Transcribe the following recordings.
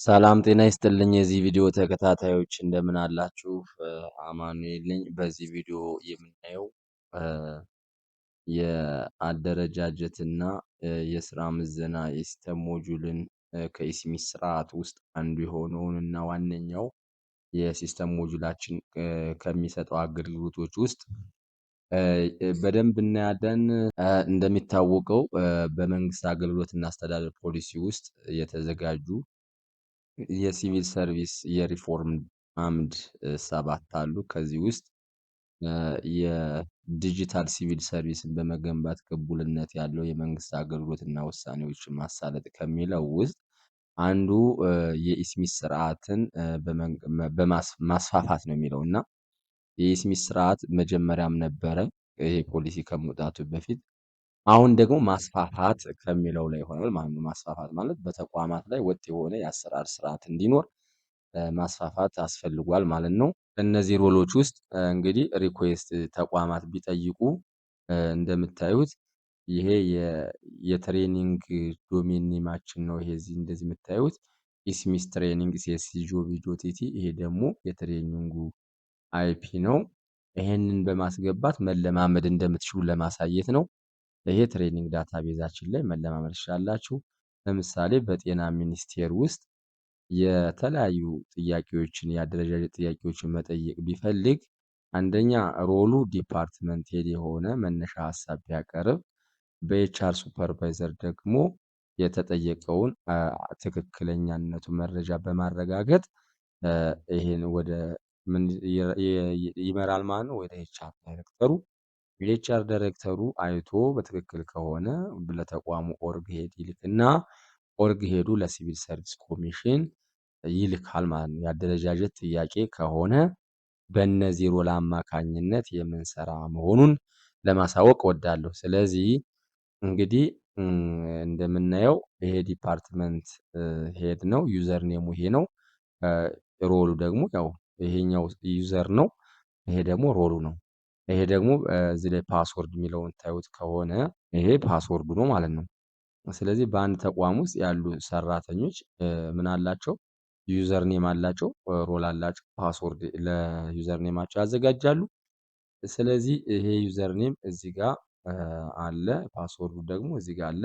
ሰላም ጤና ይስጥልኝ የዚህ ቪዲዮ ተከታታዮች እንደምን አላችሁ? አማኑኤል ነኝ። በዚህ ቪዲዮ የምናየው የአደረጃጀትና የስራ ምዘና የሲስተም ሞጁልን ከኢስሚስ ስርዓት ውስጥ አንዱ የሆነውን እና ዋነኛው የሲስተም ሞጁላችን ከሚሰጠው አገልግሎቶች ውስጥ በደንብ እናያለን። እንደሚታወቀው በመንግስት አገልግሎትና አስተዳደር ፖሊሲ ውስጥ የተዘጋጁ የሲቪል ሰርቪስ የሪፎርም አምድ 7 አሉ። ከዚህ ውስጥ የዲጂታል ሲቪል ሰርቪስን በመገንባት ቅቡልነት ያለው የመንግስት አገልግሎትና ውሳኔዎችን ማሳለጥ ከሚለው ውስጥ አንዱ የኢስሚስ ስርዓትን ማስፋፋት ነው የሚለው እና የኢስሚስ ስርዓት መጀመሪያም ነበረ ይሄ ፖሊሲ ከመውጣቱ በፊት። አሁን ደግሞ ማስፋፋት ከሚለው ላይ ሆኗል ማለት ነው። ማስፋፋት ማለት በተቋማት ላይ ወጥ የሆነ የአሰራር ስርዓት እንዲኖር ማስፋፋት አስፈልጓል ማለት ነው። እነዚህ ሮሎች ውስጥ እንግዲህ ሪኩዌስት ተቋማት ቢጠይቁ እንደምታዩት ይሄ የትሬኒንግ ዶሜን ኔማችን ነው። ይሄ እዚህ እንደዚህ የምታዩት ኢስሚስ ትሬኒንግ CSCJOB.TT ይሄ ደግሞ የትሬኒንጉ አይፒ ነው። ይሄንን በማስገባት መለማመድ እንደምትችሉ ለማሳየት ነው። ይሄ ትሬኒንግ ዳታቤዛችን ላይ መለማመድ ትችላላችሁ። ለምሳሌ በጤና ሚኒስቴር ውስጥ የተለያዩ ጥያቄዎችን የአደረጃጀት ጥያቄዎችን መጠየቅ ቢፈልግ አንደኛ ሮሉ ዲፓርትመንት ሄድ የሆነ መነሻ ሀሳብ ቢያቀርብ በኤችአር ሱፐርቫይዘር ደግሞ የተጠየቀውን ትክክለኛነቱ መረጃ በማረጋገጥ ይሄን ወደ ምን ይመራል ማለት ነው፣ ወደ ኤችአር ዳይሬክተሩ። የኤችአር ዳይሬክተሩ አይቶ በትክክል ከሆነ ለተቋሙ ኦርግ ሄድ ይልክና ኦርግ ሄዱ ለሲቪል ሰርቪስ ኮሚሽን ይልካል ማለት ነው። የአደረጃጀት ጥያቄ ከሆነ በእነዚህ ሮል አማካኝነት የምንሰራ መሆኑን ለማሳወቅ እወዳለሁ። ስለዚህ እንግዲህ እንደምናየው ይሄ ዲፓርትመንት ሄድ ነው፣ ዩዘር ኔሙ ይሄ ነው። ሮሉ ደግሞ ያው ይሄኛው ዩዘር ነው፣ ይሄ ደግሞ ሮሉ ነው። ይሄ ደግሞ እዚህ ላይ ፓስወርድ የሚለውን ታዩት ከሆነ ይሄ ፓስወርዱ ነው ማለት ነው። ስለዚህ በአንድ ተቋም ውስጥ ያሉ ሰራተኞች ምን አላቸው? ዩዘር ኔም አላቸው፣ ሮል አላቸው፣ ፓስወርድ ለዩዘር ኔማቸው ያዘጋጃሉ። ስለዚህ ይሄ ዩዘር ኔም እዚህ ጋር አለ፣ ፓስወርዱ ደግሞ እዚህ ጋር አለ።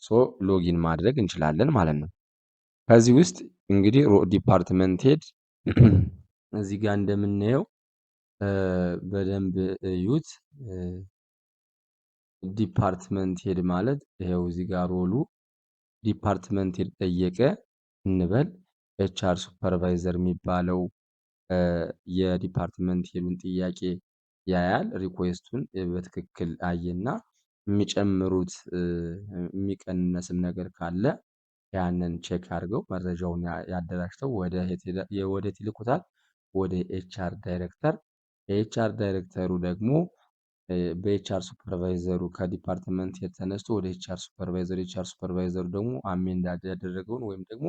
ሶ ሎጊን ማድረግ እንችላለን ማለት ነው። ከዚህ ውስጥ እንግዲህ ዲፓርትመንት ሄድ እዚህ ጋር እንደምናየው በደንብ እዩት። ዲፓርትመንት ሄድ ማለት ይሄው እዚህ ጋር ሮሉ ዲፓርትመንት ሄድ ጠየቀ እንበል። ኤችአር ሱፐርቫይዘር የሚባለው የዲፓርትመንት ሄዱን ጥያቄ ያያል። ሪኩዌስቱን በትክክል አየና የሚጨምሩት የሚቀነስም ነገር ካለ ያንን ቼክ አድርገው መረጃውን ያደራጅተው ወደ ይልኩታል፣ ወደ ኤችአር ዳይሬክተር። የኤችአር ዳይሬክተሩ ደግሞ በኤችአር ሱፐርቫይዘሩ ከዲፓርትመንት የተነስቶ ወደ ኤችአር ሱፐርቫይዘሩ፣ ኤችአር ሱፐርቫይዘሩ ደግሞ አሜንድ ያደረገውን ወይም ደግሞ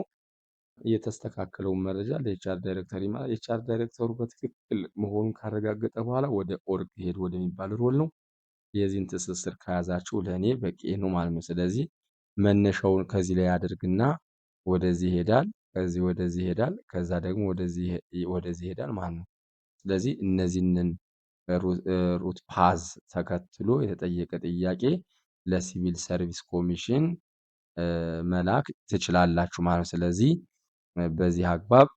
የተስተካከለውን መረጃ ለኤችአር ዳይሬክተር ይማል። ኤችአር ዳይሬክተሩ በትክክል መሆኑን ካረጋገጠ በኋላ ወደ ኦርግ ሄድ ወደሚባል ሮል ነው። የዚህን ትስስር ከያዛችሁ ለእኔ በቂ ነው ማለት ነው። ስለዚህ መነሻውን ከዚህ ላይ ያደርግና ወደዚህ ይሄዳል፣ ከዚህ ወደዚህ ይሄዳል፣ ከዛ ደግሞ ወደዚህ ይሄዳል ማለት ነው። ስለዚህ እነዚህንን ሩት ፓዝ ተከትሎ የተጠየቀ ጥያቄ ለሲቪል ሰርቪስ ኮሚሽን መላክ ትችላላችሁ ማለት ነው። ስለዚህ በዚህ አግባብ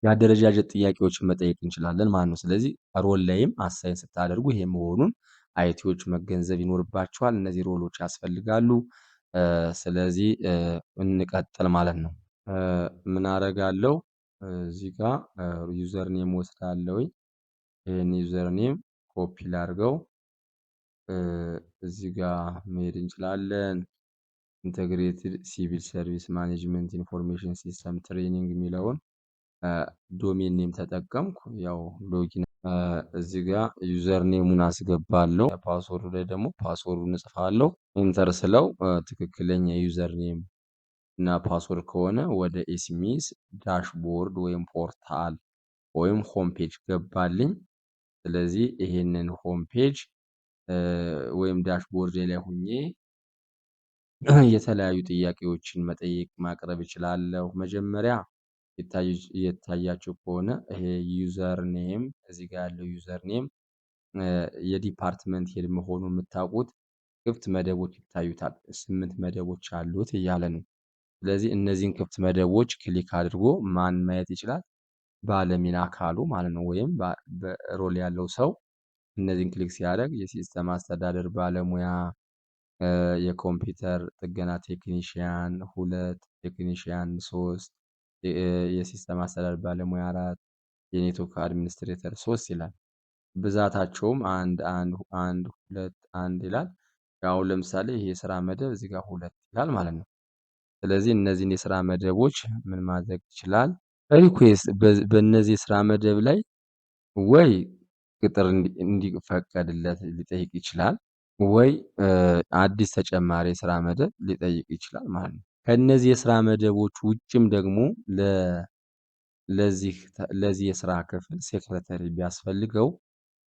የአደረጃጀት ጥያቄዎችን መጠየቅ እንችላለን ማለት ነው። ስለዚህ ሮል ላይም አሳይን ስታደርጉ ይሄ መሆኑን አይቲዎች መገንዘብ ይኖርባቸዋል። እነዚህ ሮሎች ያስፈልጋሉ። ስለዚህ እንቀጥል ማለት ነው። ምን አደርጋለሁ? እዚህ ጋር ዩዘር ኔም ወስዳለሁ። ይሄን ዩዘር ኔም ኮፒ ላድርገው። እዚህ ጋር መሄድ እንችላለን። ኢንተግሬትድ ሲቪል ሰርቪስ ማኔጅመንት ኢንፎርሜሽን ሲስተም ትሬኒንግ የሚለውን ዶሜን ኔም ተጠቀምኩ። ያው ሎጊን እዚህ ጋር ዩዘር ኔሙን አስገባለሁ። ፓስወርዱ ላይ ደግሞ ፓስወርዱን እጽፋለሁ። ኢንተር ስለው ትክክለኛ ዩዘር ኔም እና ፓስወርድ ከሆነ ወደ ኢስሚስ ዳሽቦርድ ወይም ፖርታል ወይም ሆም ፔጅ ገባልኝ። ስለዚህ ይሄንን ሆም ፔጅ ወይም ዳሽቦርድ ላይ ሁኜ የተለያዩ ጥያቄዎችን መጠየቅ ማቅረብ እችላለሁ። መጀመሪያ የታያችሁ ከሆነ ይሄ ዩዘር ኔም እዚህ ጋር ያለው ዩዘር ኔም የዲፓርትመንት ሄድ መሆኑን የምታውቁት ክፍት መደቦች ይታዩታል። 8 መደቦች አሉት እያለ ነው። ስለዚህ እነዚህን ክፍት መደቦች ክሊክ አድርጎ ማን ማየት ይችላል? ባለሚና አካሉ ማለት ነው። ወይም በሮል ያለው ሰው እነዚህን ክሊክ ሲያደርግ የሲስተም አስተዳደር ባለሙያ፣ የኮምፒውተር ጥገና ቴክኒሽያን 2፣ ቴክኒሽያን 3፣ የሲስተም አስተዳደር ባለሙያ 4፣ የኔትወርክ አድሚኒስትሬተር 3 ይላል። ብዛታቸውም 1 ይላል። አሁን ለምሳሌ ይሄ የስራ መደብ እዚህ ጋር 2 ይላል ማለት ነው። ስለዚህ እነዚህን የስራ መደቦች ምን ማድረግ ይችላል? ሪኩዌስት በእነዚህ የስራ መደብ ላይ ወይ ቅጥር እንዲፈቀድለት ሊጠይቅ ይችላል፣ ወይ አዲስ ተጨማሪ የስራ መደብ ሊጠይቅ ይችላል ማለት ነው። ከእነዚህ የስራ መደቦች ውጭም ደግሞ ለዚህ የስራ ክፍል ሴክሬተሪ ቢያስፈልገው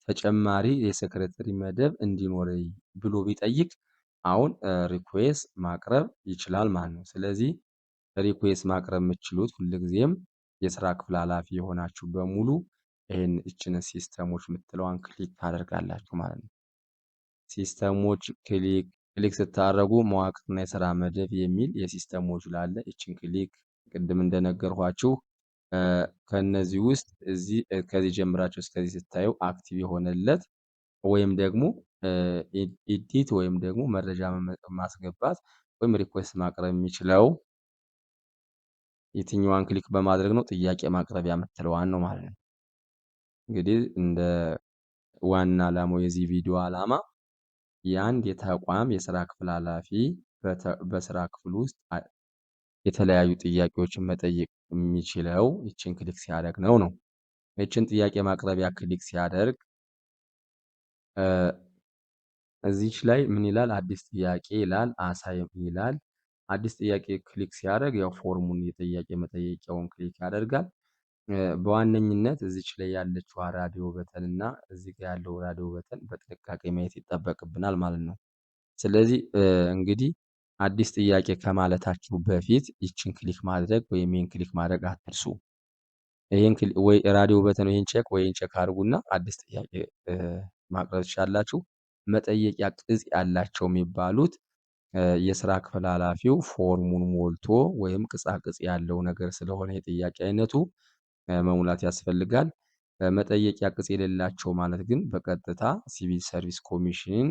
ተጨማሪ የሴክሬተሪ መደብ እንዲኖረኝ ብሎ ቢጠይቅ አሁን ሪኩዌስት ማቅረብ ይችላል ማለት ነው። ስለዚህ ሪኩዌስት ማቅረብ የምትችሉት ሁልጊዜም የስራ ክፍል ኃላፊ የሆናችሁ በሙሉ ይችን ሲስተሞች የምትለዋን ክሊክ ታደርጋላችሁ ማለት ነው። ሲስተሞች ክሊክ ስታደርጉ መዋቅርና የስራ መደብ የሚል የሲስተም ሞጁል አለ። ይችን ክሊክ ቅድም እንደነገርኳችሁ ከነዚህ ውስጥ ከዚህ ጀምራችሁ እስከዚህ ስታዩ አክቲቭ የሆነለት ወይም ደግሞ ኤዲት ወይም ደግሞ መረጃ ማስገባት ወይም ሪኩዌስት ማቅረብ የሚችለው የትኛዋን ክሊክ በማድረግ ነው? ጥያቄ ማቅረቢያ የምትለዋን ነው ማለት ነው። እንግዲህ እንደ ዋና ዓላማው የዚህ ቪዲዮ ዓላማ የአንድ የተቋም የስራ ክፍል ኃላፊ በስራ ክፍል ውስጥ የተለያዩ ጥያቄዎችን መጠየቅ የሚችለው ይችን ክሊክ ሲያደርግ ነው። ይችን ጥያቄ ማቅረቢያ ክሊክ ሲያደርግ እዚች ላይ ምን ይላል? አዲስ ጥያቄ ይላል፣ አሳይም ይላል። አዲስ ጥያቄ ክሊክ ሲያደርግ ያው ፎርሙን የጥያቄ መጠየቂያውን ክሊክ ያደርጋል። በዋነኝነት እዚች ላይ ያለችው ራዲዮ በተን እና እዚህ ጋር ያለው ራዲዮ በተን በጥንቃቄ ማየት ይጠበቅብናል ማለት ነው። ስለዚህ እንግዲህ አዲስ ጥያቄ ከማለታችሁ በፊት ይችን ክሊክ ማድረግ ወይም ይህን ክሊክ ማድረግ አትርሱ። ይህን ወይ ራዲዮ በተን ይህን ቼክ ወይ ይህን ቼክ አድርጉና አዲስ ጥያቄ ማቅረብ ትችላላችሁ። መጠየቂያ ቅጽ ያላቸው የሚባሉት የስራ ክፍል ኃላፊው ፎርሙን ሞልቶ ወይም ቅጻቅጽ ያለው ነገር ስለሆነ የጥያቄ አይነቱ መሙላት ያስፈልጋል። መጠየቂያ ቅጽ የሌላቸው ማለት ግን በቀጥታ ሲቪል ሰርቪስ ኮሚሽን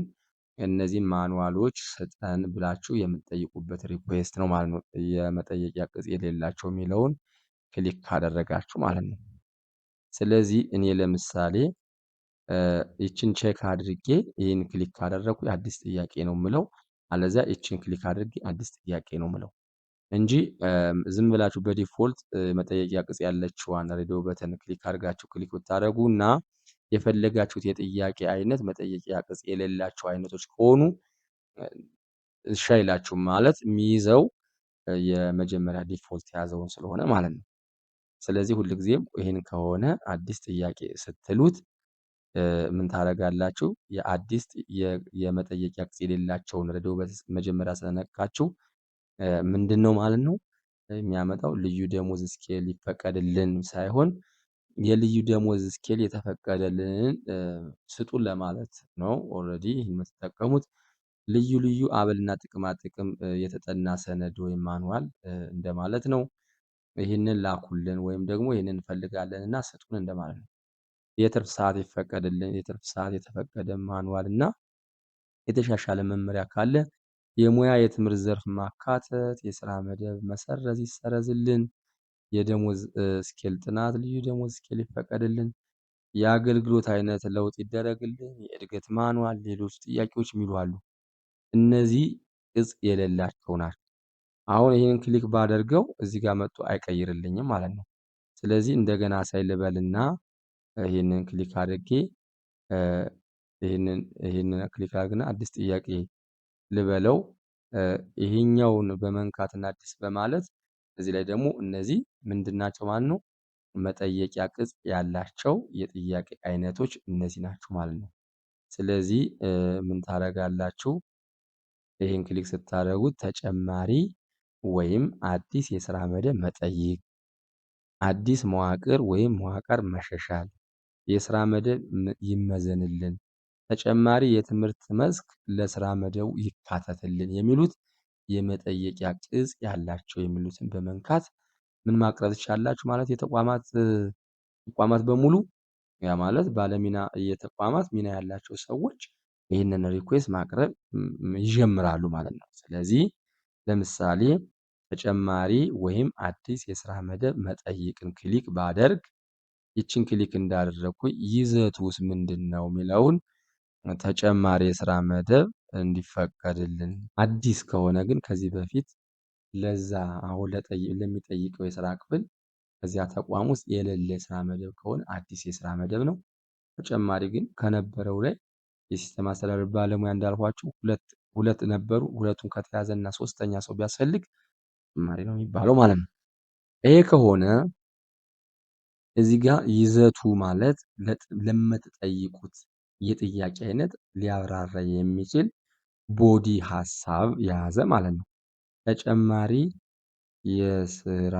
እነዚህን ማኑዋሎች ስጠን ብላችሁ የምትጠይቁበት ሪኩዌስት ነው ማለት ነው። የመጠየቂያ ቅጽ የሌላቸው የሚለውን ክሊክ ካደረጋችሁ ማለት ነው። ስለዚህ እኔ ለምሳሌ ይችን ቼክ አድርጌ ይህን ክሊክ ካደረኩ አዲስ ጥያቄ ነው የምለው። አለዚያ ይችን ክሊክ አድርጌ አዲስ ጥያቄ ነው የምለው እንጂ ዝም ብላችሁ በዲፎልት መጠየቂያ ቅጽ ያለችዋን ሬዲዮ በተን ክሊክ አድርጋችሁ ክሊክ ብታደርጉ እና የፈለጋችሁት የጥያቄ አይነት መጠየቂያ ቅጽ የሌላቸው አይነቶች ከሆኑ እሺ አይላችሁም ማለት የሚይዘው የመጀመሪያ ዲፎልት የያዘውን ስለሆነ ማለት ነው። ስለዚህ ሁልጊዜም ይህን ከሆነ አዲስ ጥያቄ ስትሉት ምን ታደርጋላችሁ? የአዲስ የመጠየቂያ ቅጽ የሌላቸውን ሬዲዮ መጀመሪያ ስለነካችሁ ምንድነው ማለት ነው የሚያመጣው? ልዩ ደሞዝ ስኬል ይፈቀድልን ሳይሆን የልዩ ደሞዝ ስኬል የተፈቀደልን ስጡን ለማለት ነው። ኦልሬዲ ይህን የምትጠቀሙት ልዩ አበልና ጥቅማ ጥቅም የተጠና ሰነድ ወይም ማኑዋል እንደማለት ነው። ይህንን ላኩልን ወይም ደግሞ ይህንን እንፈልጋለን እና ስጡን እንደማለት ነው። የትርፍ ሰዓት ይፈቀድልን፣ የትርፍ ሰዓት የተፈቀደ ማኑዋል እና የተሻሻለ መመሪያ ካለ የሙያ የትምህርት ዘርፍ ማካተት፣ የስራ መደብ መሰረዝ ይሰረዝልን፣ የደሞዝ ስኬል ጥናት ልዩ ደሞዝ ስኬል ይፈቀድልን፣ የአገልግሎት አይነት ለውጥ ይደረግልን፣ የእድገት ማኑዋል፣ ሌሎች ጥያቄዎች የሚሉ አሉ። እነዚህ ቅጽ የሌላቸው ናቸው። አሁን ይህን ክሊክ ባደርገው እዚህ ጋር መጥቶ አይቀይርልኝም ማለት ነው። ስለዚህ እንደገና ሳይ ልበልና ይህንን ክሊክ አድርጌ ይህንን ክሊክ አድርግና አዲስ ጥያቄ ልበለው። ይሄኛውን በመንካትና አዲስ በማለት እዚህ ላይ ደግሞ እነዚህ ምንድናቸው ማለት ነው? መጠየቂያ ቅጽ ያላቸው የጥያቄ አይነቶች እነዚህ ናቸው ማለት ነው። ስለዚህ ምን ታደርጋላችሁ? ይህን ክሊክ ስታደርጉት ተጨማሪ ወይም አዲስ የስራ መደብ መጠይቅ፣ አዲስ መዋቅር ወይም መዋቅር መሻሻል፣ የስራ መደብ ይመዘንልን፣ ተጨማሪ የትምህርት መስክ ለስራ መደቡ ይካተትልን የሚሉት የመጠየቂያ ቅጽ ያላቸው የሚሉትን በመንካት ምን ማቅረብ ትችላላችሁ ማለት ተቋማት በሙሉ ያ ማለት ባለሚና የተቋማት ሚና ያላቸው ሰዎች ይህንን ሪኩዌስት ማቅረብ ይጀምራሉ ማለት ነው። ስለዚህ ለምሳሌ ተጨማሪ ወይም አዲስ የስራ መደብ መጠይቅን ክሊክ ባደርግ ይችን ክሊክ እንዳደረኩኝ ይዘቱስ ምንድነው የሚለውን ተጨማሪ የስራ መደብ እንዲፈቀድልን፣ አዲስ ከሆነ ግን ከዚህ በፊት ለዛ አሁን ለሚጠይቀው የስራ ክፍል ከዚያ ተቋም ውስጥ የሌለ የስራ መደብ ከሆነ አዲስ የስራ መደብ ነው። ተጨማሪ ግን ከነበረው ላይ የሲስተም አስተዳደር ባለሙያ እንዳልኳችሁ ሁለት ነበሩ። ሁለቱን ከተያዘና ሶስተኛ ሰው ቢያስፈልግ ተጨማሪ ነው የሚባለው ማለት ነው። ይሄ ከሆነ እዚህ ጋር ይዘቱ ማለት ለምትጠይቁት የጥያቄ አይነት ሊያብራራ የሚችል ቦዲ ሀሳብ የያዘ ማለት ነው። ተጨማሪ የስራ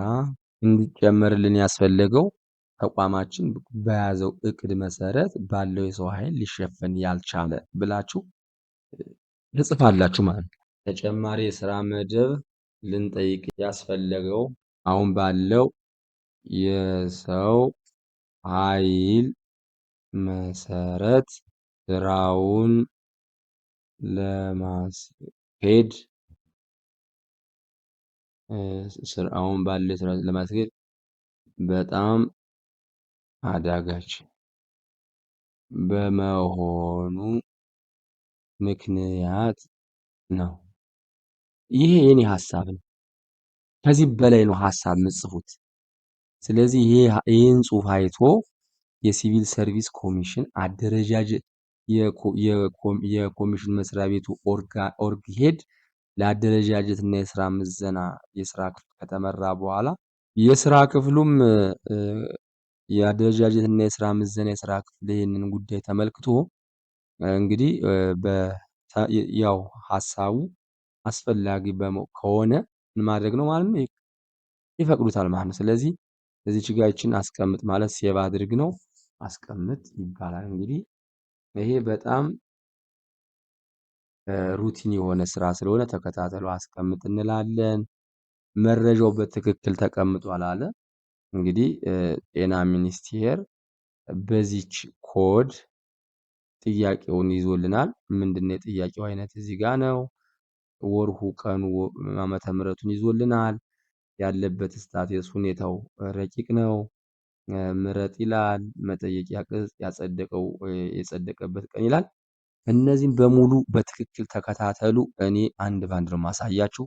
እንዲጨመርልን ያስፈለገው ተቋማችን በያዘው እቅድ መሰረት ባለው የሰው ኃይል ሊሸፈን ያልቻለ ብላችሁ ትጽፋላችሁ ማለት ነው። ተጨማሪ የስራ መደብ ልንጠይቅ ያስፈለገው አሁን ባለው የሰው ኃይል መሰረት ስራውን ለማስኬድ ስራውን ባለው ስራ ለማስኬድ በጣም አዳጋች በመሆኑ ምክንያት ነው። ይሄ የኔ ሀሳብ ነው። ከዚህ በላይ ነው ሀሳብ የምጽፉት። ስለዚህ ይሄን ጽሁፍ አይቶ የሲቪል ሰርቪስ ኮሚሽን አደረጃጀት የኮሚሽን መስሪያ ቤቱ ኦርግ ሄድ ለአደረጃጀት እና የስራ ምዘና የስራ ክፍል ከተመራ በኋላ የስራ ክፍሉም የአደረጃጀት እና የስራ ምዘና የስራ ክፍል ይህንን ጉዳይ ተመልክቶ እንግዲህ ያው ሀሳቡ አስፈላጊ ከሆነ ምን ማድረግ ነው ማለት ነው፣ ይፈቅዱታል ማለት ነው። ስለዚህ እዚች ጋር ይችን አስቀምጥ ማለት ሴቭ አድርግ ነው፣ አስቀምጥ ይባላል። እንግዲህ ይሄ በጣም ሩቲን የሆነ ስራ ስለሆነ ተከታተሉ። አስቀምጥ እንላለን። መረጃው በትክክል ተቀምጧል አለ። እንግዲህ ጤና ሚኒስቴር በዚች ኮድ ጥያቄውን ይዞልናል። ምንድነው የጥያቄው አይነት እዚህ ጋር ነው። ወርሁ፣ ቀኑ፣ ዓመተ ምህረቱን ይዞልናል። ያለበት ስታተስ ሁኔታው ረቂቅ ነው። ምረጥ ይላል። መጠየቂያ ቅጽ የጸደቀበት ቀን ይላል። እነዚህን በሙሉ በትክክል ተከታተሉ። እኔ አንድ ባንድ ነው ማሳያችሁ።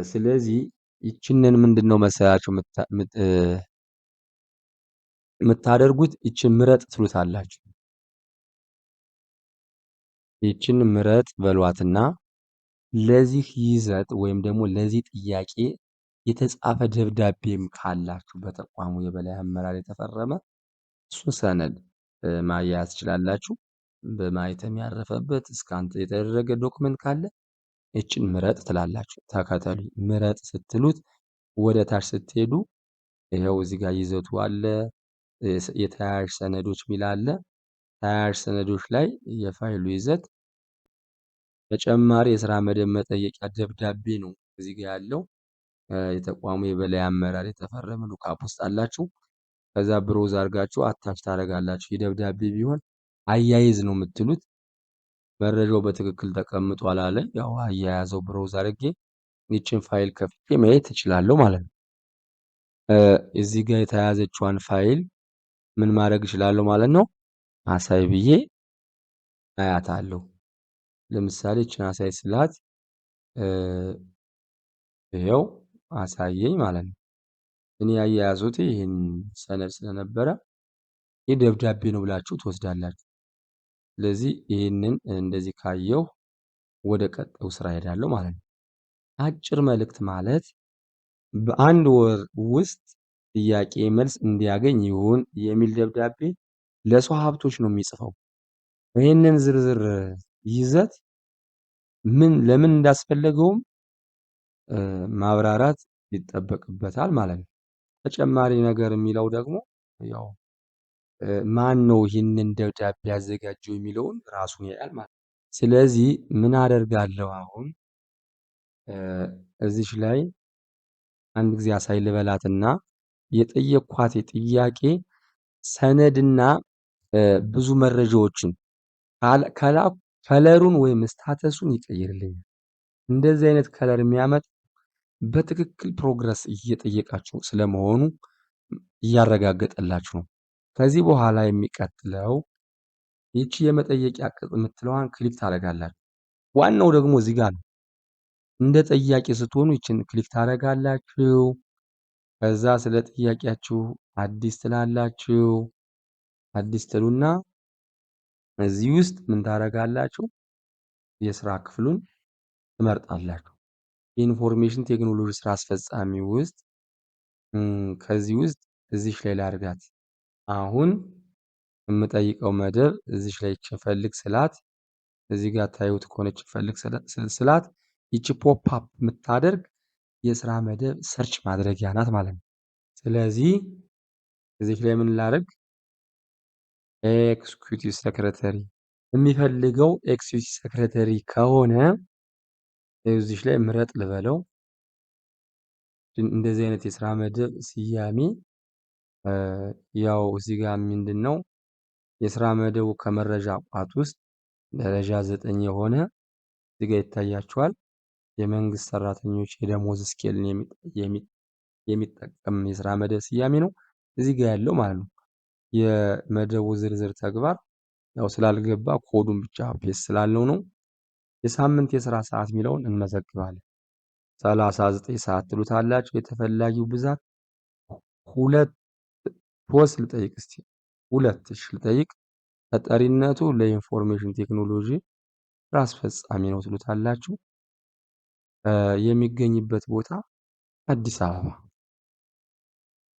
ስለዚህ ይችንን ምንድነው መሰላችሁ የምታደርጉት ይችን ምረጥ ትሉታላችሁ። ይችን ምረጥ በሏትና ለዚህ ይዘት ወይም ደግሞ ለዚህ ጥያቄ የተጻፈ ደብዳቤም ካላችሁ በተቋሙ የበላይ አመራር የተፈረመ እሱን ሰነድ ማያያዝ ትችላላችሁ። በማህተም ያረፈበት እስካን የተደረገ ዶክመንት ካለ ይችን ምረጥ ትላላችሁ። ተከተሉ። ምረጥ ስትሉት ወደ ታች ስትሄዱ ይሄው እዚህ ጋር ይዘቱ አለ። የተያያዥ ሰነዶች ሚል አለ። ተያያዥ ሰነዶች ላይ የፋይሉ ይዘት ተጨማሪ የስራ መደብ መጠየቂያ ደብዳቤ ነው እዚህ ጋር ያለው። የተቋሙ የበላይ አመራር የተፈረመ ሉካፕ ውስጥ አላችሁ። ከዛ ብሮዝ አድርጋችሁ አታች ታደርጋላችሁ። የደብዳቤ ቢሆን አያይዝ ነው የምትሉት። መረጃው በትክክል ተቀምጧል አለ። ያው አያያዘው ብሮዝ አድርጌ ይችን ፋይል ከፍቼ ማየት እችላለሁ ማለት ነው። እዚህ ጋር የተያዘችዋን ፋይል ምን ማድረግ እችላለሁ ማለት ነው። አሳይ ብዬ አያታለሁ። ለምሳሌ እችን አሳይ ስላት ይሄው አሳየኝ ማለት ነው። እኔ ያያያዙት ይህን ሰነድ ስለነበረ ይህ ደብዳቤ ነው ብላችሁ ትወስዳላችሁ። ስለዚህ ይህንን እንደዚህ ካየው ወደ ቀጣዩ ስራ ሄዳለሁ ማለት ነው። አጭር መልእክት ማለት በአንድ ወር ውስጥ ጥያቄ መልስ እንዲያገኝ ይሁን የሚል ደብዳቤ ለሰው ሀብቶች ነው የሚጽፈው። ይህንን ዝርዝር ይዘት ለምን እንዳስፈለገውም ማብራራት ይጠበቅበታል ማለት ነው። ተጨማሪ ነገር የሚለው ደግሞ ያው ማን ነው ይህንን ደብዳቤ ያዘጋጀው የሚለውን ራሱን ያያል ማለት ነው። ስለዚህ ምን አደርጋለሁ አሁን እዚች ላይ አንድ ጊዜ አሳይ ልበላትና የጠየኳት ጥያቄ ሰነድና ብዙ መረጃዎችን ከላኩ ከለሩን ወይም ስታተሱን ይቀይርልኛል። እንደዚህ አይነት ከለር የሚያመጣ በትክክል ፕሮግረስ እየጠየቃችሁ ስለመሆኑ እያረጋገጠላችሁ ነው። ከዚህ በኋላ የሚቀጥለው ይቺ የመጠየቂያ ቅጽ የምትለዋን ክሊክ ታደርጋላችሁ። ዋናው ደግሞ እዚህ ጋር ነው። እንደ ጠያቂ ስትሆኑ ይችን ክሊክ ታደርጋላችሁ። ከዛ ስለ ጥያቄያችሁ አዲስ ትላላችሁ። አዲስ ትሉና እዚህ ውስጥ ምን ታደርጋላችሁ? የስራ ክፍሉን ትመርጣላችሁ። የኢንፎርሜሽን ቴክኖሎጂ ስራ አስፈጻሚ ውስጥ ከዚህ ውስጥ እዚች ላይ ላድርጋት። አሁን የምጠይቀው መደብ እዚች ላይ ፈልግ ስላት እዚህ ጋር ታዩት ከሆነች ፈልግ ስላት ይቺ ፖፕ አፕ የምታደርግ የስራ መደብ ሰርች ማድረጊያ ናት ማለት ነው። ስለዚህ እዚች ላይ ምን ላድርግ? ኤክስኪዩቲቭ ሴክሬታሪ የሚፈልገው ኤክስኪዩቲቭ ሴክሬታሪ ከሆነ እዚች ላይ ምረጥ ልበለው። እንደዚህ አይነት የስራ መደብ ስያሜ ያው እዚህ ጋር ምንድነው የስራ መደቡ ከመረጃ ቋት ውስጥ ደረጃ 9 የሆነ እዚህ ጋር ይታያችኋል። የመንግስት ሰራተኞች የደሞዝ ስኬልን የሚጠቀም የስራ መደብ ስያሜ ነው እዚህ ጋር ያለው ማለት ነው። የመደቡ ዝርዝር ተግባር ያው ስላልገባ ኮዱን ብቻ ፔስት ስላለው ነው። የሳምንት የስራ ሰዓት የሚለውን እንመዘግባለን። 39 ሰዓት ትሉታላችሁ። የተፈላጊው ብዛት 2 ፖስት ልጠይቅ እስቲ 2 ልጠይቅ። ተጠሪነቱ ለኢንፎርሜሽን ቴክኖሎጂ ስራ አስፈጻሚ ነው ትሉታላችሁ። የሚገኝበት ቦታ አዲስ አበባ።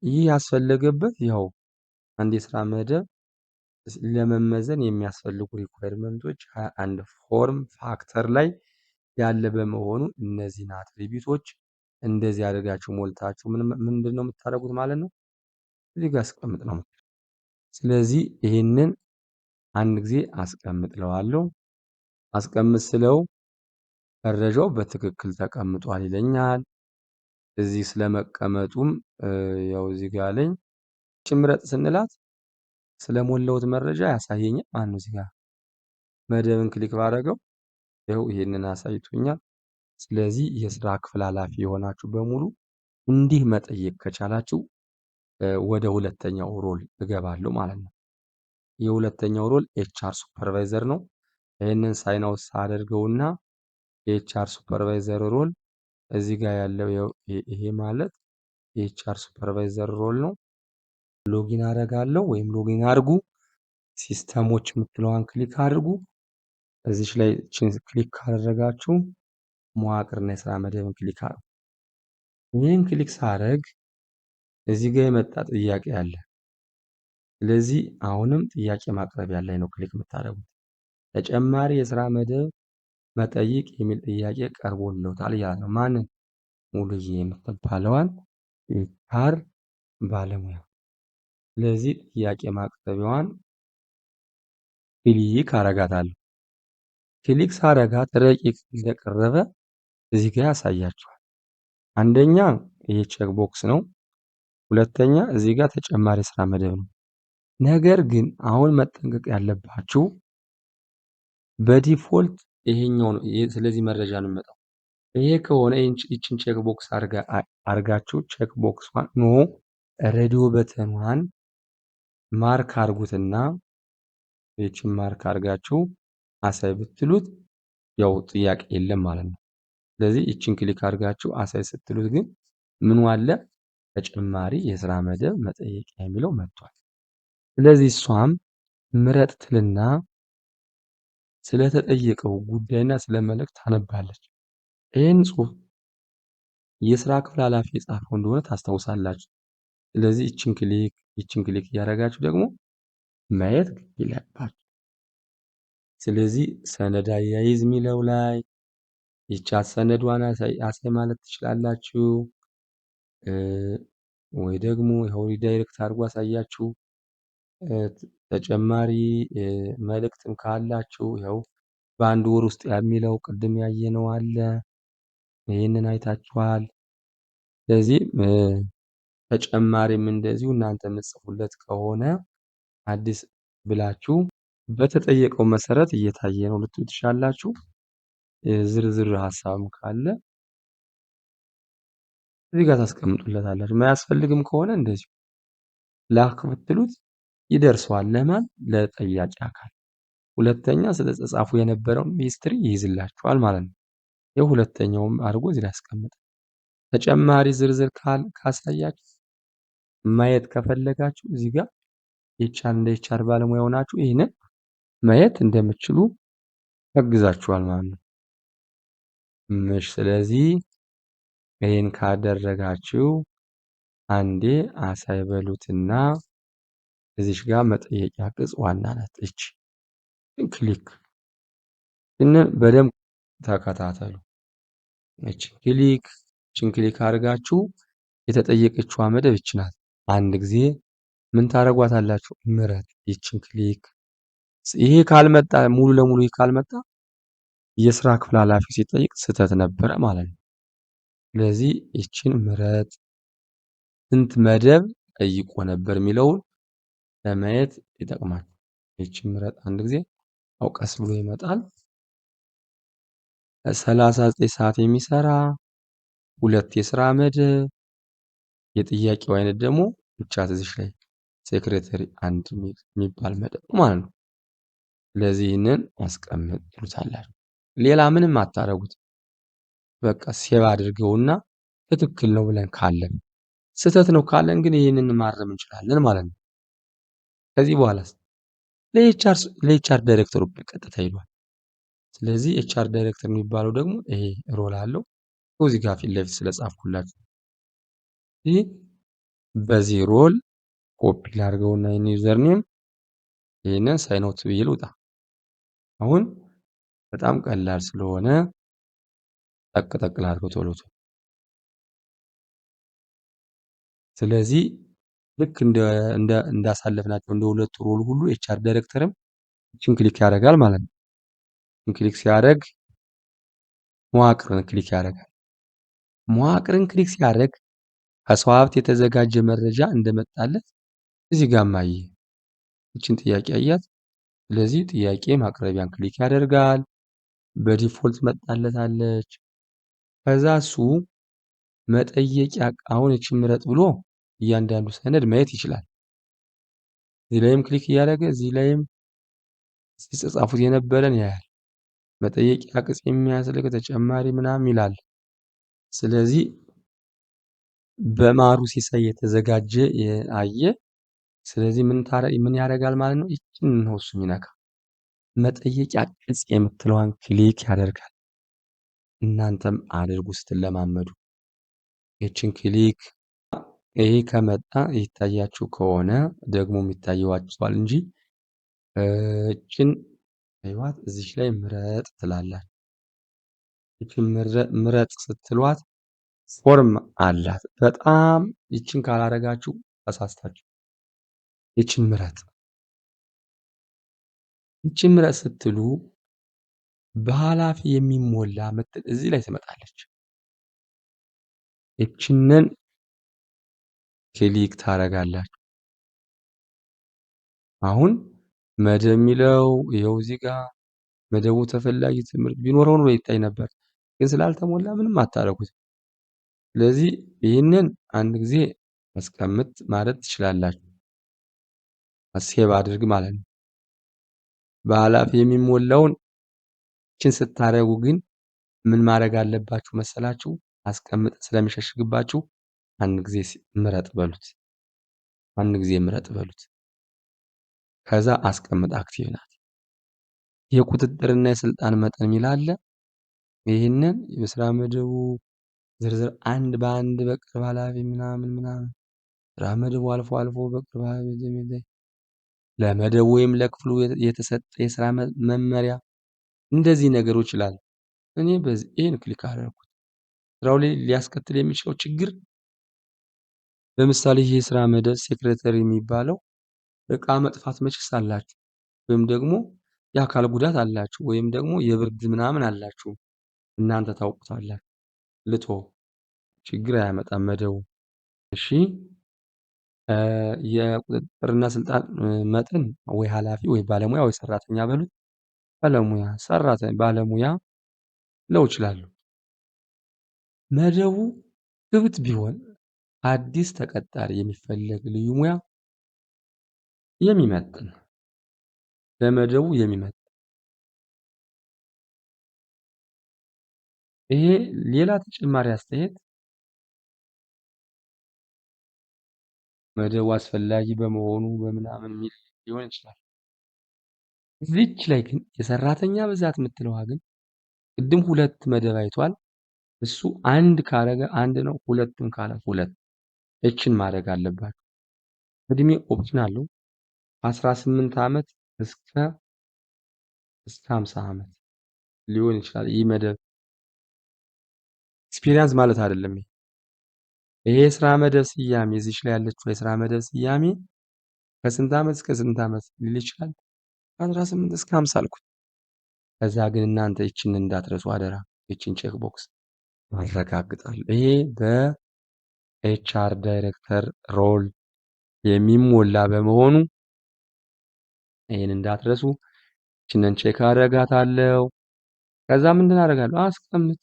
ይህ ያስፈለገበት ያው አንድ የስራ መደብ ለመመዘን የሚያስፈልጉ ሪኳየርመንቶች 21 ፎርም ፋክተር ላይ ያለ በመሆኑ እነዚህን አትሪቢዩቶች እንደዚህ አድርጋችሁ ሞልታችሁ ምንድነው የምታደርጉት ማለት ነው እዚህ ጋር አስቀምጥ ነው። ስለዚህ ይሄንን አንድ ጊዜ አስቀምጥለዋለሁ። አስቀምጥ ስለው መረጃው በትክክል ተቀምጧል ይለኛል። እዚህ ስለመቀመጡም ያው እዚህ ጋር አለኝ። ጭምረጥ ስንላት ስለሞላሁት መረጃ ያሳየኛል። ማነው እዚህ ጋር መደብን ክሊክ ባደረገው ይኸው ይሄንን አሳይቶኛል። ስለዚህ የስራ ክፍል ኃላፊ የሆናችሁ በሙሉ እንዲህ መጠየቅ ከቻላችሁ ወደ ሁለተኛው ሮል እገባለሁ ማለት ነው። የሁለተኛው ሮል ኤችአር ሱፐርቫይዘር ነው። ይሄንን ሳይን አውት አደርገውና የኤችአር ሱፐርቫይዘር ሮል እዚህ ጋር ያለው ይሄ ማለት የኤችአር ሱፐርቫይዘር ሮል ነው። ሎጊን አደርጋለሁ ወይም ሎጊን አድርጉ። ሲስተሞች የምትለዋን ክሊክ አድርጉ። እዚች ላይ ክሊክ ካደረጋችሁ መዋቅርና የስራ መደብን ክሊክ አድርጉ። ይህን ክሊክ ሳደርግ እዚህ ጋር የመጣ ጥያቄ አለ። ስለዚህ አሁንም ጥያቄ ማቅረቢያ ላይ ነው ክሊክ የምታደርጉት። ተጨማሪ የስራ መደብ መጠይቅ የሚል ጥያቄ ቀርቦልዎታል እያለ ነው። ማንን? ሙሉዬ የምትባለዋን ኤችአር ባለሙያ። ስለዚህ ጥያቄ ማቅረቢያዋን ክሊክ አረጋታለሁ። ክሊክ ሳረጋት ረቂቅ እንደቀረበ እዚህ ጋር ያሳያችኋል። አንደኛ ይሄ ቼክ ቦክስ ነው። ሁለተኛ እዚህ ጋር ተጨማሪ ስራ መደብ ነው። ነገር ግን አሁን መጠንቀቅ ያለባችሁ በዲፎልት ይሄኛው ነው። ስለዚህ መረጃ ነው የሚመጣው። ይሄ ከሆነ ይችን ቼክ ቦክስ አርጋችሁ ቼክ ቦክሷን ኖ ሬዲዮ በተኗን ማርክ አርጉትና ይችን ማርክ አርጋችሁ አሳይ ብትሉት ያው ጥያቄ የለም ማለት ነው። ስለዚህ ይችን ክሊክ አርጋችሁ አሳይ ስትሉት ግን ምኑ አለ? ተጨማሪ የስራ መደብ መጠየቂያ የሚለው መጥቷል። ስለዚህ እሷም ምረጥ ትልና ስለተጠየቀው ጉዳይና ስለመልእክት ታነባለች። ይህን ጽሁፍ የስራ ክፍል ኃላፊ የጻፈው እንደሆነ ታስታውሳላችሁ። ስለዚህ ይችን ክሊክ እያደረጋችሁ ደግሞ ማየት ይለባችሁ። ስለዚህ ሰነድ አያይዝ የሚለው ላይ ይቻት ሰነዷን አሳይ ማለት ትችላላችሁ። ወይ ደግሞ ይኸው ሪዳይሬክት አድርጎ አሳያችሁ። ተጨማሪ መልእክትም ካላችሁ ይኸው በአንድ ወር ውስጥ የሚለው ቅድም ያየነው አለ። ይህንን አይታችኋል። ስለዚህ ተጨማሪም እንደዚሁ እናንተ የምትጽፉለት ከሆነ አዲስ ብላችሁ በተጠየቀው መሰረት እየታየ ነው ልትሉ ትችላላችሁ። ዝርዝር ሀሳብም ካለ እዚህ ጋር ታስቀምጡለታላችሁ። የማያስፈልግም ከሆነ እንደዚሁ ላክ ብትሉት ይደርሰዋል። ለማን? ለጠያቂ አካል። ሁለተኛ ስለተጻፉ የነበረውን ሂስትሪ ይይዝላችኋል ማለት ነው። የሁለተኛውም አድርጎ እዚህ ላይ ያስቀምጣል። ተጨማሪ ዝርዝር ካሳያችሁ ማየት ከፈለጋችሁ እዚህ ጋር እንደ ኤችአር ባለሙያ ሆናችሁ ይህንን ማየት እንደምትችሉ ያግዛችኋል ማለት ነው። ስለዚህ ይህን ካደረጋችሁ አንዴ አሳይ በሉትና እዚሽ ጋር መጠየቂያ ቅጽ ዋና ናት። እቺ ክሊክ በደንብ ተከታተሉ። እቺን ክሊክ አድርጋችሁ የተጠየቀችው መደብ እቺ ናት። አንድ ጊዜ ምን ታረጓታላችሁ? ምረጥ። ይቺን ክሊክ ይሄ ካልመጣ ሙሉ ለሙሉ ካልመጣ የስራ ክፍል ኃላፊው ሲጠይቅ ስህተት ነበረ ማለት ነው። ስለዚህ ይቺን ምረጥ ስንት መደብ ጠይቆ ነበር የሚለውን ለማየት ይጠቅማል። ይቺን ምረጥ አንድ ጊዜ አውቀስ ብሎ ይመጣል። 39 ሰዓት የሚሰራ ሁለት የስራ መደብ የጥያቄው አይነት ደግሞ ብቻ እዚህ ላይ ሴክሬታሪ አንድ የሚባል መደብ ማለት ነው። ስለዚህ ይህንን አስቀምጥ ትሉታላችሁ። ሌላ ምንም አታረጉት። በቃ ሴቭ አድርገውና ትክክል ነው ብለን ካለን ስህተት ነው ካለን ግን ይህንን ማረም እንችላለን ማለት ነው። ከዚህ በኋላስ ለኤችአር ዳይሬክተሩ በቀጥታ ይሏል። ስለዚህ ኤችአር ዳይሬክተር የሚባለው ደግሞ ይሄ ሮል አለው። እዚህ ጋር ፊት ለፊት ስለጻፍኩላችሁ ይህ በዚህ ሮል ኮፒ ላድርገውና ዩዘር ኔም ይህንን ሳይን አውት ብዬ ልውጣ። አሁን በጣም ቀላል ስለሆነ ጠቅ ላድርገው ቶሎ ቶሎ። ስለዚህ ልክ እንዳሳለፍናቸው እንደ ሁለቱ ሮል ሁሉ ኤችአር ዳይሬክተርም እቺን ክሊክ ያደርጋል ማለት ነው። ክሊክ ሲያደርግ መዋቅርን ክሊክ ያደርጋል። መዋቅርን ክሊክ ሲያደርግ ከሰው ሀብት የተዘጋጀ መረጃ እንደመጣለት እዚህ ጋር ማየ እቺን ጥያቄ አያት። ስለዚህ ጥያቄ ማቅረቢያን ክሊክ ያደርጋል። በዲፎልት መጣለታለች። ከዛ እሱ መጠየቂያ አሁን እቺን ምረጥ ብሎ እያንዳንዱ ሰነድ ማየት ይችላል። እዚህ ላይም ክሊክ እያደረገ እዚህ ላይም ሲጻፉት የነበረን ያያል። መጠየቂያ ቅጽ የሚያስልክ ተጨማሪ ምናምን ይላል። ስለዚህ በማሩ ሲሳይ የተዘጋጀ አየ። ስለዚህ ምን ያደርጋል ማለት ነው? ይችን ነው እሱ የሚነካ መጠየቂያ ቅጽ የምትለዋን ክሊክ ያደርጋል። እናንተም አድርጉ ስትለማመዱ። ይችን ክሊክ ይሄ ከመጣ ይታያችሁ ከሆነ ደግሞ የሚታየዋችኋል እንጂ እችን አይዋት እዚች ላይ ምረጥ ትላላችሁ። ይችን ምረጥ ስትሏት ፎርም አላት። በጣም ይችን ካላረጋችሁ ተሳስታችሁ። ይችን ምረጥ ስትሉ በኃላፊ የሚሞላ ምትል እዚህ ላይ ትመጣለች። ይችንን ክሊክ ታረጋላችሁ። አሁን መደብ የሚለው ይኸው እዚህ ጋር መደቡ ተፈላጊ ትምህርት ቢኖረው ነው ይታይ ነበር፣ ግን ስላልተሞላ ምንም አታረጉት። ስለዚህ ይህንን አንድ ጊዜ አስቀምጥ ማለት ትችላላችሁ። ሴቭ አድርግ ማለት ነው። በኃላፊ የሚሞላውን ይችን ስታረጉ ግን ምን ማድረግ አለባችሁ መሰላችሁ? አስቀምጥ ስለሚሸሽግባችሁ አንድ ጊዜ ምረጥ በሉት። ከዛ አስቀምጥ አክቲቭ ናት። የቁጥጥርና የስልጣን መጠን የሚል አለ። ይህንን የስራ መደቡ ዝርዝር አንድ በአንድ በቅርብ ኃላፊ ምናምን ስራ መደቡ አልፎ አልፎ በቅርብ ኃላፊ ለመደቡ ወይም ለክፍሉ የተሰጠ የስራ መመሪያ እንደዚህ ነገሮች ይላል። እኔ በዚህ ይሄን ክሊክ አደረኩት። ስራው ላይ ሊያስከትል የሚችለው ችግር ለምሳሌ ይሄ የስራ መደብ ሴክሬተሪ የሚባለው እቃ መጥፋት መቼስ አላችሁ ወይም ደግሞ የአካል ጉዳት አላችሁ ወይም ደግሞ የብርድ ምናምን አላችሁ እናንተ ታውቁታላችሁ። ልተወው ችግር አያመጣም መደቡ። እሺ የቁጥጥርና ስልጣን መጠን ወይ ኃላፊ ወይ ባለሙያ ወይ ሰራተኛ በሉት። ባለሙያ ለው እችላለሁ። መደቡ ክፍት ቢሆን አዲስ ተቀጣሪ የሚፈለግ ልዩ ሙያ የሚመጥን ለመደቡ የሚመጥን ይሄ ሌላ ተጨማሪ አስተያየት መደቡ አስፈላጊ በመሆኑ በምናምን የሚል ሊሆን ይችላል። እዚች ላይ ግን የሰራተኛ ብዛት የምትለዋ ግን ቅድም 2 መደብ አይቷል። እሱ አንድ ካረገ አንድ ነው፣ ሁለትም ካለ ሁለት። እችን ማድረግ አለባችሁ። እድሜ ኦፕሽን አለው 18 ዓመት እስከ 50 ዓመት ሊሆን ይችላል። ይህ መደብ ኤክስፒሪየንስ ማለት አይደለም። ይሄ የስራ መደብ ስያሜ እዚች ላይ ያለችው የስራ መደብ ስያሜ ከስንት ዓመት እስከ ስንት ዓመት ሊል ይችላል? ከ18 እስከ 50 አልኩት። ከዛ ግን እናንተ ይችን እንዳትረሱ አደራ። ይችን ቼክ ቦክስ አረጋግጣለሁ። ይሄ በኤችአር ዳይሬክተር ሮል የሚሞላ በመሆኑ ይሄን እንዳትረሱ። ይችንን ቼክ አደርጋታለሁ። ከዛ ምንድን አደርጋለሁ? አስቀምጥ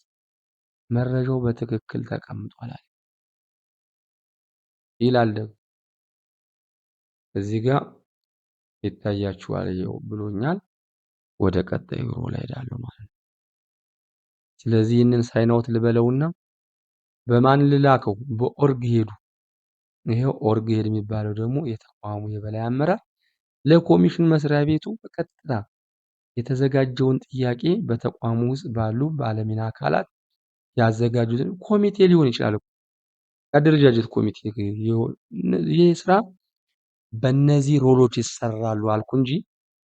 መረጃው በትክክል ተቀምጧል ይላል። ደግሞ እዚህ ጋር ይታያችኋል ይኸው ብሎኛል። ወደ ቀጣዩ ሮል እሄዳለሁ ማለት ነው። ስለዚህ ይህንን ሳይን አውት ልበለውና በማን ልላከው? በኦርግ ሄዱ። ይሄው ኦርግ ሄድ የሚባለው ደግሞ የተቋሙ የበላይ አመራር ለኮሚሽን መስሪያ ቤቱ በቀጥታ የተዘጋጀውን ጥያቄ በተቋሙ ውስጥ ባሉ ባለሚና አካላት ያዘጋጁትን ኮሚቴ ሊሆን ይችላል። አደረጃጀት ኮሚቴ ይሄ ስራ በእነዚህ ሮሎች ይሰራሉ አልኩ እንጂ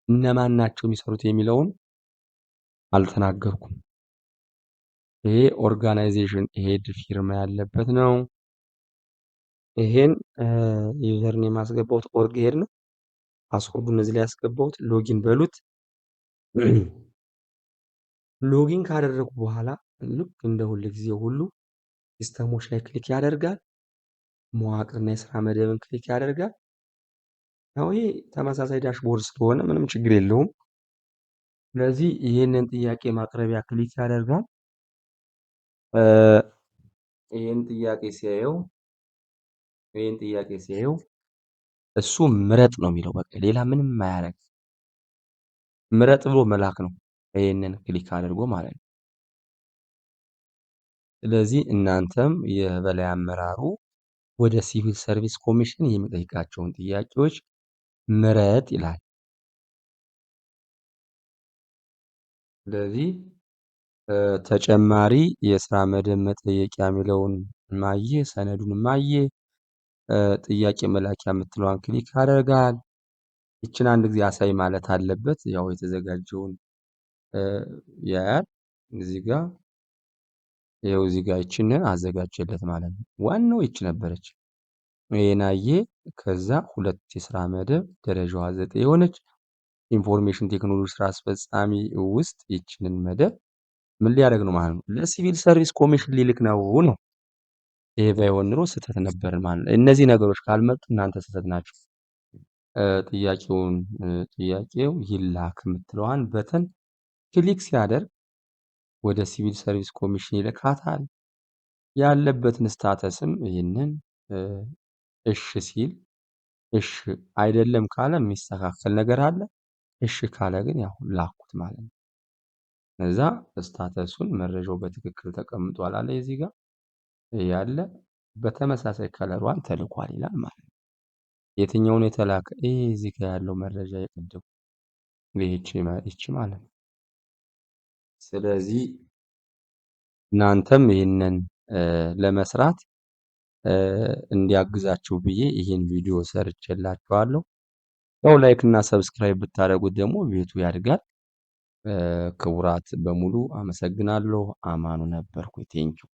እነማን ናቸው የሚሰሩት የሚለውን አልተናገርኩም። ይሄ ኦርጋናይዜሽን ሄድ ፊርማ ያለበት ነው። ይሄን ዩዘር ኔም ያስገባሁት ኦርግ ሄድ ነው። ፓስወርዱን እዚህ ላይ ያስገባሁት ሎጊን በሉት። ሎጊን ካደረኩ በኋላ ልክ እንደ ሁል ጊዜ ሁሉ ሲስተሞች ላይ ክሊክ ያደርጋል። መዋቅርና የስራ መደብን ክሊክ ያደርጋል። ያው ይሄ ተመሳሳይ ዳሽቦርድ ስለሆነ ምንም ችግር የለውም። ስለዚህ ይሄንን ጥያቄ ማቅረቢያ ክሊክ ያደርጋል። ይሄን ጥያቄ ሲያየው እሱ ምረጥ ነው የሚለው። በቃ ሌላ ምንም አያደርግ። ምረጥ ብሎ መላክ ነው። ይሄንን ክሊክ አድርጎ ማለት ነው። ስለዚህ እናንተም የበላይ አመራሩ ወደ ሲቪል ሰርቪስ ኮሚሽን የሚጠይቃቸውን ጥያቄዎች ምረጥ ይላል። ስለዚህ ተጨማሪ የስራ መደብ መጠየቂያ የሚለውን ማየ ሰነዱን ማየ ጥያቄ መላኪያ የምትለዋን ክሊክ ያደርጋል። ይችን አንድ ጊዜ አሳይ ማለት አለበት። ያው የተዘጋጀውን ያያል። እዚህ ጋር ይኸው እዚህ ጋር ይችንን አዘጋጀለት ማለት ነው። ዋናው ይች ነበረች። ይሄን አየ። ከዛ 2 የስራ መደብ ደረጃዋ 9 የሆነች ኢንፎርሜሽን ቴክኖሎጂ ስራ አስፈጻሚ ውስጥ ይችንን መደብ ምን ሊያደርግ ነው ማለት ነው? ለሲቪል ሰርቪስ ኮሚሽን ሊልክ ነው። ይሄ ባይሆን ኑሮ ስህተት ነበር ማለት ነው። እነዚህ ነገሮች ካልመጡ እናንተ ስህተት ናቸው። ጥያቄው ይላክ የምትለዋን በተን ክሊክ ሲያደርግ ወደ ሲቪል ሰርቪስ ኮሚሽን ይልካታል። ያለበትን ስታተስም ይህንን እሺ ሲል እሺ አይደለም ካለ የሚስተካከል ነገር አለ። እሺ ካለ ግን ያው ላኩት ማለት ነው። እዛ ስታተሱን መረጃው በትክክል ተቀምጧል አለ እዚህ ጋር ያለ በተመሳሳይ ከለሯን ተልኳል ይላል ማለት ነው። የትኛውን የተላከ ይሄ እዚህ ጋር ያለው መረጃ የቀደሙ ይህቺ ማለት ነው። ስለዚህ እናንተም ይህንን ለመስራት እንዲያግዛችሁ ብዬ ይህን ቪዲዮ ሰርቼላችኋለሁ። ያው ላይክ እና ሰብስክራይብ ብታደርጉት ደግሞ ቤቱ ያድጋል። ክቡራት በሙሉ አመሰግናለሁ። አማኑ ነበርኩኝ። ቴንኪው